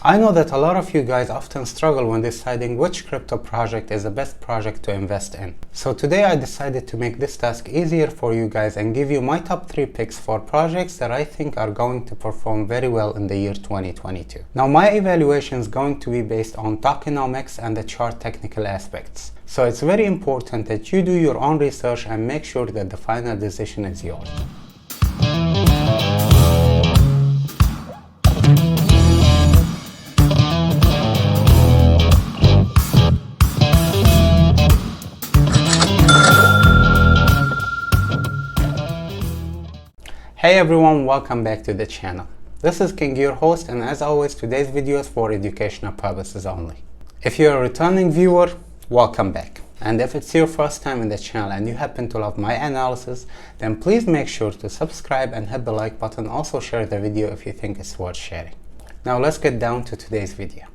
I know that a lot of you guys often struggle when deciding which crypto project is the best project to invest in. So today I decided to make this task easier for you guys and give you my top 3 picks for projects that I think are going to perform very well in the year 2022. Now my evaluation is going to be based on tokenomics and the chart technical aspects. So it's very important that you do your own research and make sure that the final decision is yours. Hey everyone, welcome back to the channel. This is King, your host, and as always today's video is for educational purposes only. If you're a returning viewer, welcome back. And if it's your first time in the channel and you happen to love my analysis, then please make sure to subscribe and hit the like button. Also share the video if you think it's worth sharing. Now let's get down to today's video.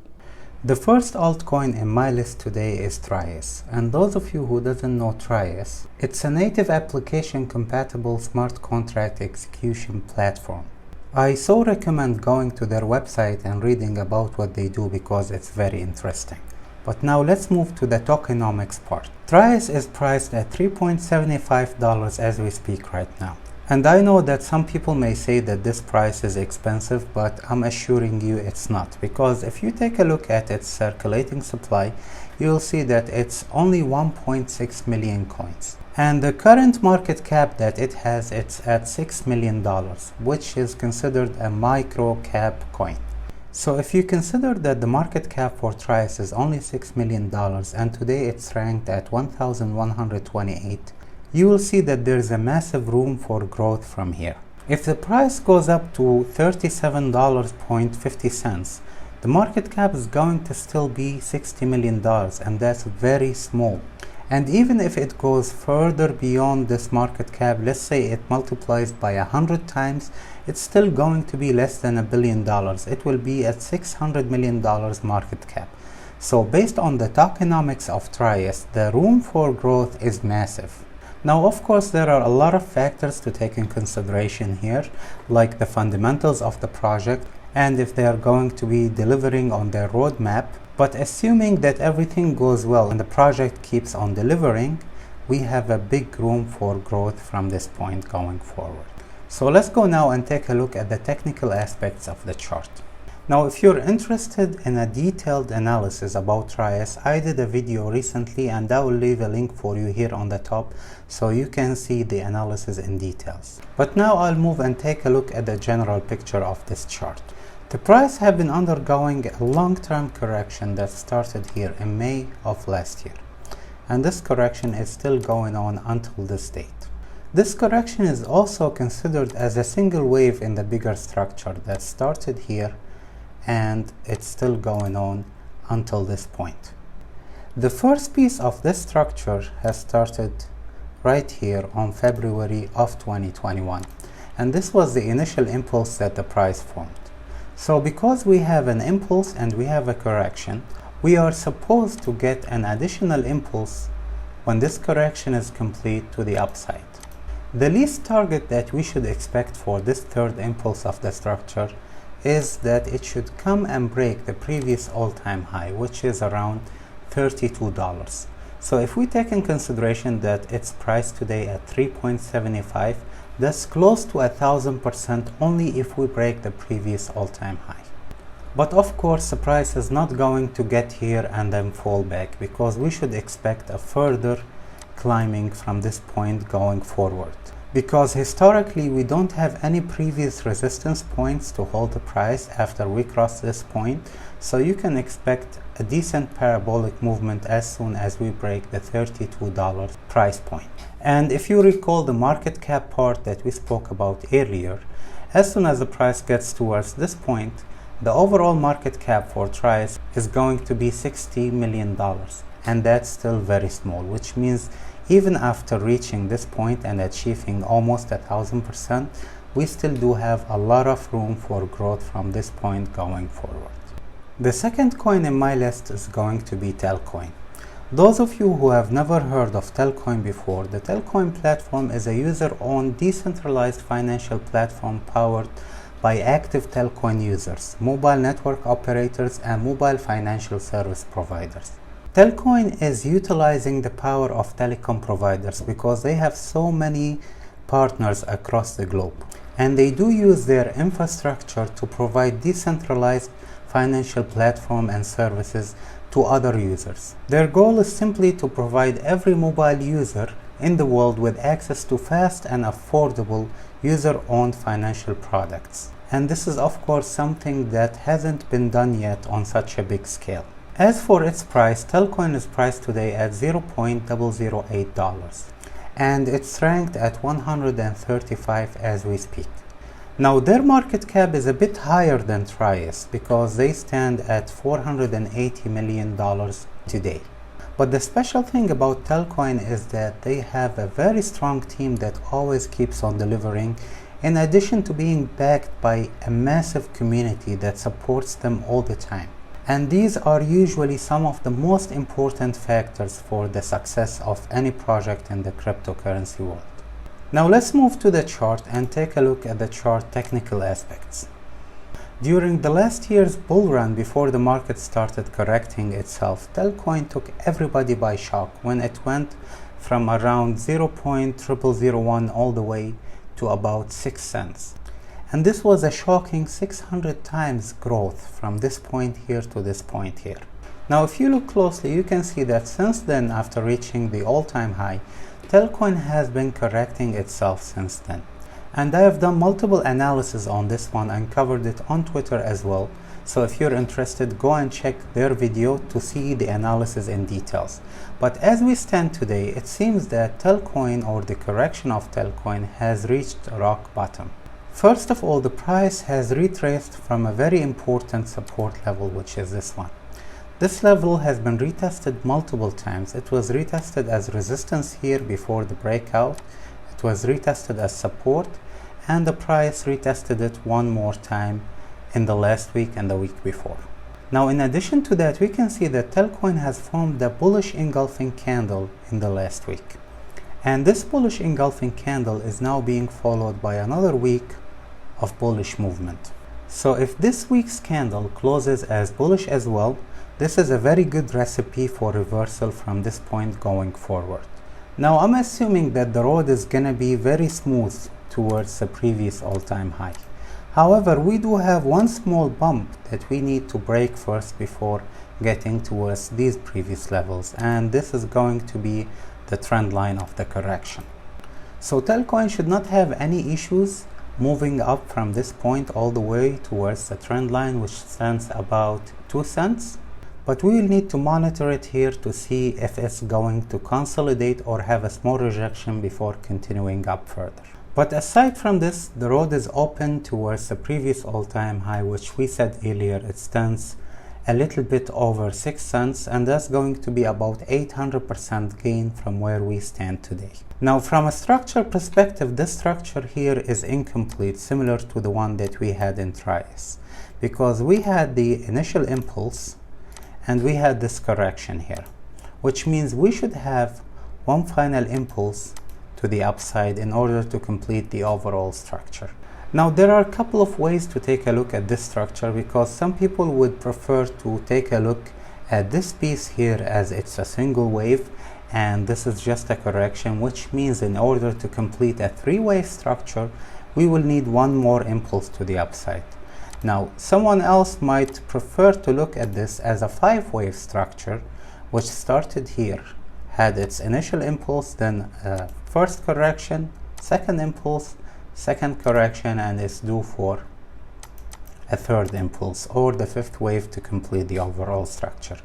The first altcoin in my list today is Trius, and those of you who doesn't know Trius, it's a native application compatible smart contract execution platform. I so recommend going to their website and reading about what they do because it's very interesting. But now let's move to the tokenomics part. Trius is priced at $3.75 as we speak right now. And I know that some people may say that this price is expensive, but I'm assuring you it's not, because if you take a look at its circulating supply, you'll see that it's only 1.6 million coins. And the current market cap that it has, it's at $6 million, which is considered a micro cap coin. So if you consider that the market cap for Trius is only $6 million and today it's ranked at 1,128, you will see that there is a massive room for growth from here. If the price goes up to $37.50, the market cap is going to still be $60 million, and that's very small. And even if it goes further beyond this market cap, let's say it multiplies by 100 times, it's still going to be less than $1 billion. It will be at $600 million market cap. So based on the tokenomics of Trius, the room for growth is massive. Now, of course, there are a lot of factors to take in consideration here, like the fundamentals of the project and if they are going to be delivering on their roadmap. But assuming that everything goes well and the project keeps on delivering, we have a big room for growth from this point going forward. So let's go now and take a look at the technical aspects of the chart. Now, if you're interested in a detailed analysis about Trius, I did a video recently and I will leave a link for you here on the top so you can see the analysis in details. But now I'll move and take a look at the general picture of this chart. The price have been undergoing a long-term correction that started here in May of last year. And this correction is still going on until this date. This correction is also considered as a single wave in the bigger structure that started here and it's still going on until this point. The first piece of this structure has started right here on February of 2021, and this was the initial impulse that the price formed. So because we have an impulse and we have a correction, we are supposed to get an additional impulse when this correction is complete to the upside. The least target that we should expect for this third impulse of the structure is that it should come and break the previous all-time high, which is around $32. So if we take in consideration that it's priced today at 3.75, that's close to 1,000% only if we break the previous all-time high. But of course the price is not going to get here and then fall back, because we should expect a further climbing from this point going forward. Because historically we don't have any previous resistance points to hold the price after we cross this point, so you can expect a decent parabolic movement as soon as we break the $32 price point. And if you recall the market cap part that we spoke about earlier, as soon as the price gets towards this point, the overall market cap for Trius is going to be $60 million, and that's still very small, which means even after reaching this point and achieving almost 1,000%, we still do have a lot of room for growth from this point going forward. The second coin in my list is going to be Telcoin. Those of you who have never heard of Telcoin before, the Telcoin platform is a user-owned decentralized financial platform powered by active Telcoin users, mobile network operators, and mobile financial service providers. Telcoin is utilizing the power of telecom providers because they have so many partners across the globe, and they do use their infrastructure to provide decentralized financial platform and services to other users. Their goal is simply to provide every mobile user in the world with access to fast and affordable user-owned financial products. And this is of course something that hasn't been done yet on such a big scale. As for its price, Telcoin is priced today at $0.008 and it's ranked at 135 as we speak. Now their market cap is a bit higher than Trius because they stand at $480 million today. But the special thing about Telcoin is that they have a very strong team that always keeps on delivering, in addition to being backed by a massive community that supports them all the time. And these are usually some of the most important factors for the success of any project in the cryptocurrency world. Now let's move to the chart and take a look at the chart technical aspects. During the last year's bull run before the market started correcting itself, Telcoin took everybody by shock when it went from around 0.0001 all the way to about 6 cents. And this was a shocking 600 times growth from this point here to this point here. Now if you look closely, you can see that since then, after reaching the all-time high, Telcoin has been correcting itself since then. And I have done multiple analysis on this one and covered it on Twitter as well. So if you're interested, go and check their video to see the analysis in details. But as we stand today, it seems that Telcoin, or the correction of Telcoin, has reached rock bottom. First of all, the price has retraced from a very important support level, which is this one. This level has been retested multiple times. It was retested as resistance here before the breakout. It was retested as support, and the price retested it one more time in the last week and the week before. Now in addition to that, we can see that Telcoin has formed a bullish engulfing candle in the last week. And this bullish engulfing candle is now being followed by another week of bullish movement. So if this week's candle closes as bullish as well, this is a very good recipe for reversal from this point going forward. Now I'm assuming that the road is gonna be very smooth towards the previous all-time high. However, we do have one small bump that we need to break first before getting towards these previous levels, and this is going to be the trend line of the correction. So Telcoin should not have any issues moving up from this point all the way towards the trend line, which stands about 2 cents. But we will need to monitor it here to see if it's going to consolidate or have a small rejection before continuing up further. But aside from this, the road is open towards the previous all-time high, which we said earlier, it stands a little bit over 6 cents, and that's going to be about 800% gain from where we stand today. Now from a structure perspective, this structure here is incomplete, similar to the one that we had in Trius, because we had the initial impulse and we had this correction here, which means we should have one final impulse to the upside in order to complete the overall structure. Now there are a couple of ways to take a look at this structure, because some people would prefer to take a look at this piece here as it's a single wave and this is just a correction, which means in order to complete a 3-wave structure, we will need one more impulse to the upside. Now someone else might prefer to look at this as a 5-wave structure, which started here, had its initial impulse, then first correction, second impulse, second correction, and is due for a third impulse or the 5th wave to complete the overall structure.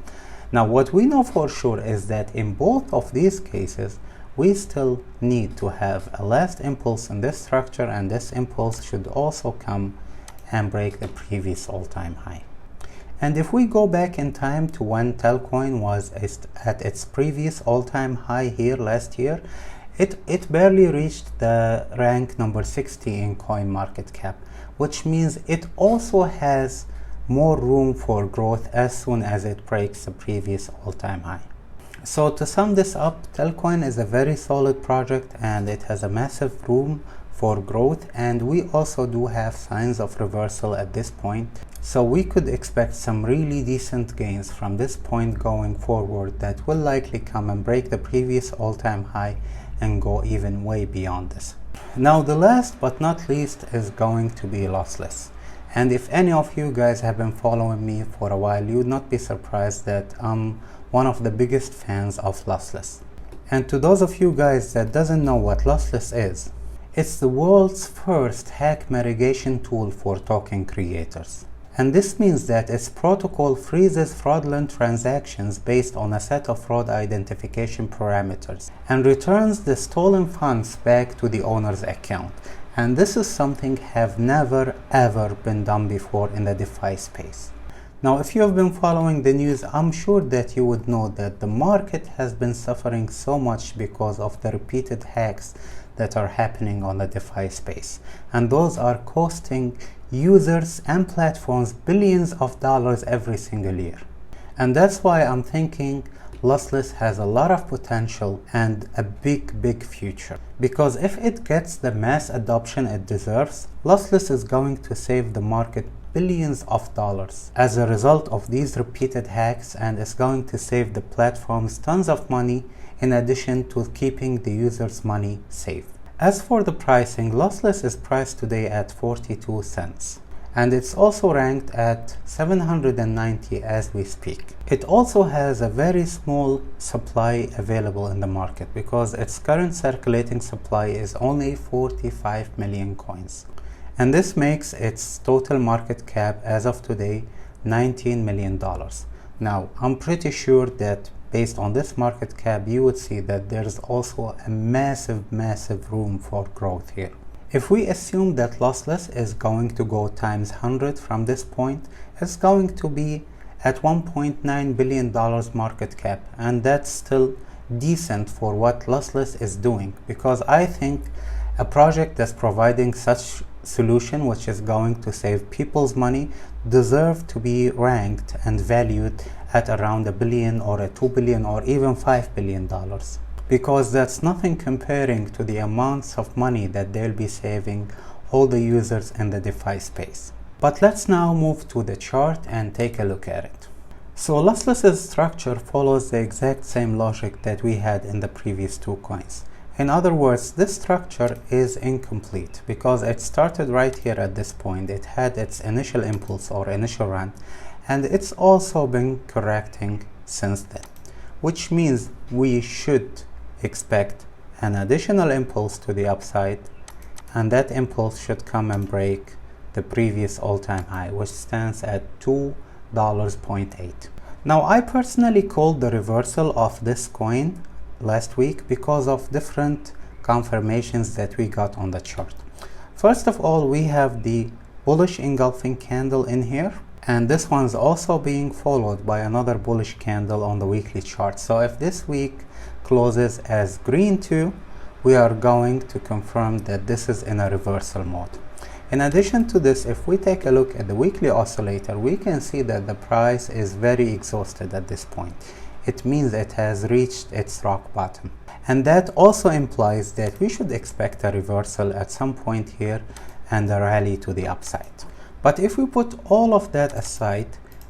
Now what we know for sure is that in both of these cases, we still need to have a last impulse in this structure, and this impulse should also come and break the previous all-time high. And if we go back in time to when Telcoin was at its previous all-time high here last year, it barely reached the rank number 60 in coin market cap, which means it also has more room for growth as soon as it breaks the previous all-time high. So to sum this up, Telcoin is a very solid project and it has a massive room for growth, and we also do have signs of reversal at this point. So we could expect some really decent gains from this point going forward that will likely come and break the previous all-time high and go even way beyond this. Now the last but not least is going to be Lossless. And if any of you guys have been following me for a while, you would not be surprised that I'm one of the biggest fans of Lossless. And to those of you guys that doesn't know what Lossless is, it's the world's first hack mitigation tool for token creators. And this means that its protocol freezes fraudulent transactions based on a set of fraud identification parameters and returns the stolen funds back to the owner's account. And this is something have never ever been done before in the DeFi space. Now, if you have been following the news, I'm sure that you would know that the market has been suffering so much because of the repeated hacks that are happening on the DeFi space. And those are costing users and platforms billions of dollars every single year. And that's why I'm thinking Lossless has a lot of potential and a big future. Because if it gets the mass adoption it deserves, Lossless is going to save the market billions of dollars as a result of these repeated hacks, and is going to save the platforms tons of money in addition to keeping the users' money safe. As for the pricing, Lossless is priced today at 42 cents. And it's also ranked at 790 as we speak. It also has a very small supply available in the market because its current circulating supply is only 45 million coins. And this makes its total market cap as of today $19 million. Now, I'm pretty sure that based on this market cap, you would see that there's also a massive room for growth here. If we assume that Lossless is going to go times 100 from this point, it's going to be at $1.9 billion market cap, and that's still decent for what Lossless is doing, because I think a project that's providing such solution, which is going to save people's money, deserve to be ranked and valued at around $1 billion or $2 billion or even $5 billion, because that's nothing comparing to the amounts of money that they'll be saving all the users in the DeFi space. But let's now move to the chart and take a look at it. So Lossless's structure follows the exact same logic that we had in the previous two coins. In other words, this structure is incomplete because it started right here at this point. It had its initial impulse or initial run, and it's also been correcting since then, which means we should expect an additional impulse to the upside, and that impulse should come and break the previous all-time high, which stands at $2.8. Now, I personally called the reversal of this coin last week because of different confirmations that we got on the chart. First of all, we have the bullish engulfing candle in here, and this one's also being followed by another bullish candle on the weekly chart. So if this week closes as green too, we are going to confirm that this is in a reversal mode. In addition to this, if we take a look at the weekly oscillator, we can see that the price is very exhausted at this point. It means it has reached its rock bottom. And that also implies that we should expect a reversal at some point here and a rally to the upside. But if we put all of that aside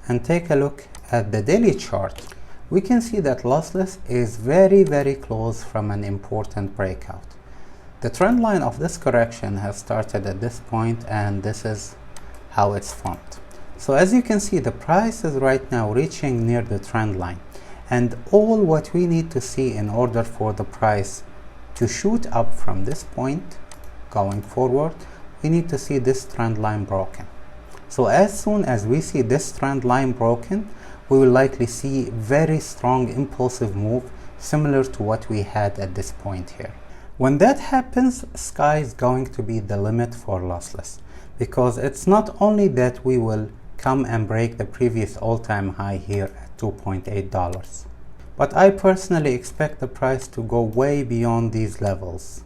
and take a look at the daily chart, we can see that Lossless is very close from an important breakout. The trend line of this correction has started at this point, and this is how it's formed. So as you can see, the price is right now reaching near the trend line. And all what we need to see in order for the price to shoot up from this point going forward, we need to see this trend line broken. So as soon as we see this trend line broken, we will likely see very strong impulsive move similar to what we had at this point here. When that happens, sky is going to be the limit for Lossless, because it's not only that we will come and break the previous all-time high here at $2.8, but I personally expect the price to go way beyond these levels,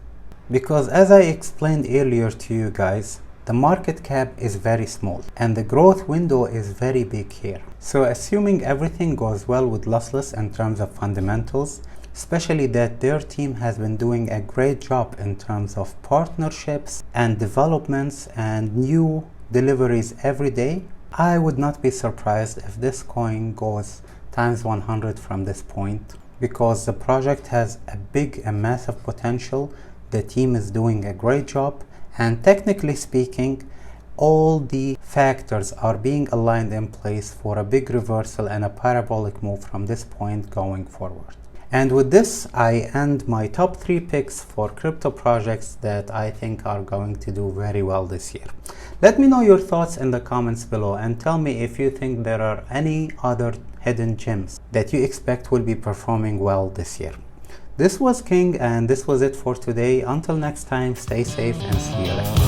because as I explained earlier to you guys, the market cap is very small and the growth window is very big here. So assuming everything goes well with Lossless in terms of fundamentals, especially that their team has been doing a great job in terms of partnerships and developments and new deliveries every day. I would not be surprised if this coin goes times 100 from this point, because the project has a big and massive potential. The team is doing a great job, and technically speaking, all the factors are being aligned in place for a big reversal and a parabolic move from this point going forward. And with this, I end my top 3 picks for crypto projects that I think are going to do very well this year. Let me know your thoughts in the comments below, and tell me if you think there are any other hidden gems that you expect will be performing well this year. This was King, and this was it for today. Until next time, stay safe and see you later.